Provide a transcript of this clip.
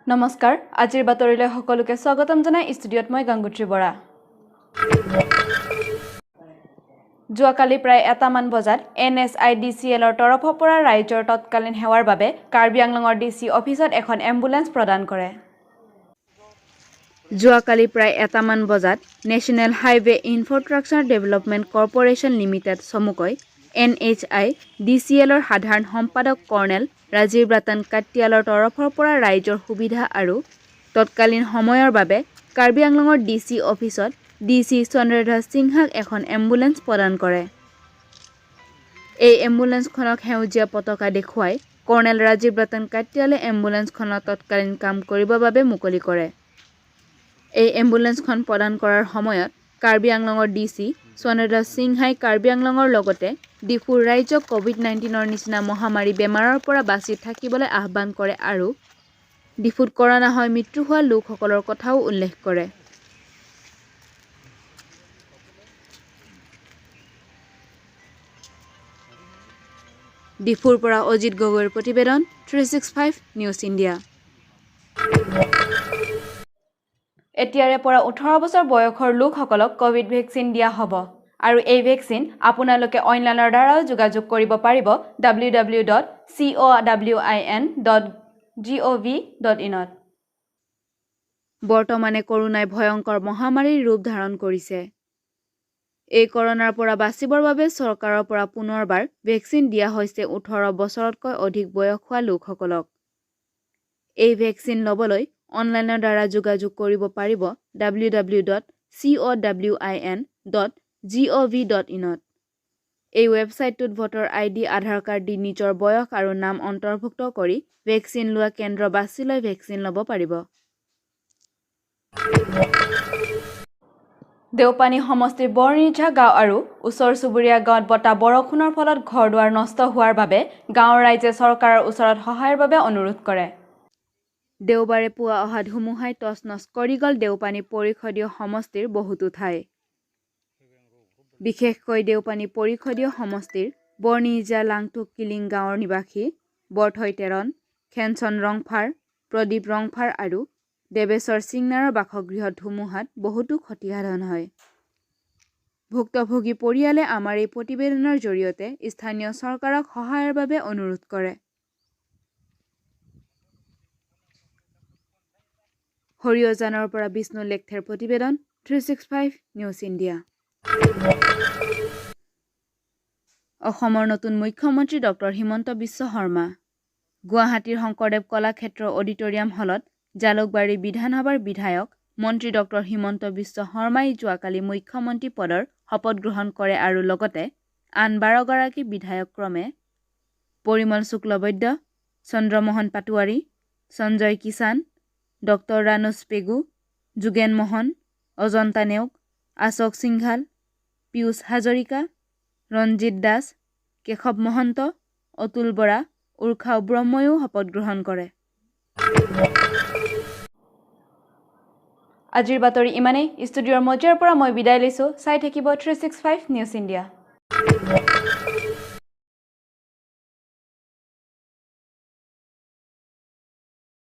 নমস্কাৰ আজিৰ বাতৰিলৈ সকলোকে স্বাগতম জনাই ষ্টুডিঅত মই গংগোত্ৰী বৰা যোৱাকালি প্ৰায় 1মান বজাত NSIDCLৰ তৰফৰ পৰা ৰাইজৰ তৎকালীন সেৱাৰ বাবে কাৰ্বি আংলঙৰ DC অফিচত এখন এম্বুলেন্স প্ৰদান কৰে যোৱাকালি প্ৰায় 1মান বজাত national highway infrastructure development corporation limited চমুকৈ NHIDCLৰ সাধাৰণ সম্পাদক কৰ্ণেল ৰাজীৱ ৰতন কাটিয়ালৰ তৰফৰ পৰা ৰাইজৰ সুবিধা আৰু তৎকালীন সময়ৰ বাবে কাৰ্বি আংলঙৰ DC অফিচত DC চন্দ্ৰধৰ সিংহাক এখন এম্বুলেন্স প্ৰদান কৰে এই এম্বুলেন্সখনক সেউজীয়া পতাকা দেখুৱাই কৰ্ণেল ৰাজীৱ ৰতন কাটিয়ালে এম্বুলেন্সখনৰ তৎকালীন কাম কৰিবৰ বাবে মুকলি কৰে এই এম্বুলেন্সখন প্ৰদান কৰাৰ সময়ত কাৰ্বি আংলঙৰ DC চন্দ্ৰধৰ সিংহাই কাৰ্বি আংলঙৰ লগতে ডিফুৰ ৰাইজক COVID-19ৰ নিচিনা মহামাৰী বেমাৰৰ পৰা বাচি থাকিবলৈ আহ্বান কৰে আৰু ডিফুত কৰোনা হৈ মৃত্যু হোৱা লোকসকলৰ কথাও উল্লেখ কৰে ডিফুৰ পৰা অজিত গগৈৰ প্ৰতিবেদন 365 নিউজ ইণ্ডিয়া এতিয়াৰে পৰা 18 বছৰ বয়সৰ লোকসকলক কোভিড ভেকচিন দিয়া হ'ব আৰু এই ভেকচিন আপোনালোকে অনলাইনৰ দ্বাৰাও যোগাযোগ কৰিব পাৰিব www.cowin.gov.in ত বৰ্তমানে কৰোনাই ভয়ংকৰ মহামাৰীৰ ৰূপ ধাৰণ কৰিছে এই কৰোনাৰ পৰা বাচিবৰ বাবে চৰকাৰৰ পৰা পুনৰবাৰ ভেকচিন দিয়া হৈছে 18 বছৰতকৈ অধিক বয়স হোৱা লোকসকলক এই ভেকচিন ল'বলৈ অনলাইনৰ দ্বাৰা যোগাযোগ কৰিব পাৰিব www.cowin.gov.in ত এই ৱেবছাইটটোত ভোটাৰ ID আধাৰ কাৰ্ড দি নিজৰ বয়স আৰু নাম অন্তৰ্ভুক্ত কৰি ভেকচিন লোৱা কেন্দ্ৰ বাছি লৈ ভেকচিন ল'ব পাৰিব দেওপানী সমষ্টিৰ বৰনিঝা গাঁও আৰু ওচৰ চুবুৰীয়া গাঁৱত বতাহ বৰষুণৰ ফলত ঘৰদুৱাৰ নষ্ট হোৱাৰ বাবে গাঁৱৰ ৰাইজে চৰকাৰৰ ওচৰত সহায়ৰ বাবে অনুৰোধ কৰে দেওবাৰে পুৱা অহা ধুমুহাই তছনছ কৰি গ'ল দেওপানী পৰিষদীয় সমষ্টিৰ বহুতো ঠাই বিশেষকৈ দেওপানী পৰিষদীয় সমষ্টিৰ বৰনিজা লাংটুক কিলিং গাঁৱৰ নিবাসী বৰথৈ তেৰণ খেনচন ৰংফাৰ প্ৰদীপ ৰংফাৰ আৰু দেৱেশ্বৰ সিংনাৰৰ বাসগৃহত ধুমুহাত বহুতো ক্ষতিসাধন হয় ভুক্তভোগী পৰিয়ালে আমাৰ এই প্ৰতিবেদনৰ জৰিয়তে স্থানীয় চৰকাৰক সহায়ৰ বাবে অনুৰোধ কৰে হৰিয়জানৰ পৰা বিষ্ণু লেখথেৰ প্ৰতিবেদন 365 নিউজ ইণ্ডিয়া অসমৰ নতুন মুখ্যমন্ত্ৰী ডক্টৰ হিমন্ত বিশ্ব শৰ্মা গুৱাহাটীৰ শংকৰদেৱ কলাক্ষেত্ৰ অডিটৰিয়াম হলত জালুকবাৰী বিধানসভাৰ বিধায়ক মন্ত্ৰী ডক্টৰ হিমন্ত বিশ্ব শৰ্মাই যোৱাকালি মুখ্যমন্ত্ৰী পদৰ শপত গ্ৰহণ কৰে আৰু লগতে আন 12 গৰাকী বিধায়ক ক্ৰমে পৰিমল শুক্লবৈদ্য চন্দ্ৰমোহন পাটোৱাৰী সঞ্জয় কিষাণ ডক্টৰ ৰানুজ পেগু যোগেন মোহন অজন্তা নেওগ আশোক সিংঘাল পিয়ুষ হাজৰিকা ৰঞ্জিত দাস কেশৱ মহন্ত অতুল বৰা উৰ্খাও ব্ৰহ্ময়ো শপত গ্ৰহণ কৰে আজিৰ বাতৰি ইমানেই ষ্টুডিঅ'ৰ মজিয়াৰ পৰা মই বিদায় লৈছো চাই থাকিব 365 নিউজ ইণ্ডিয়া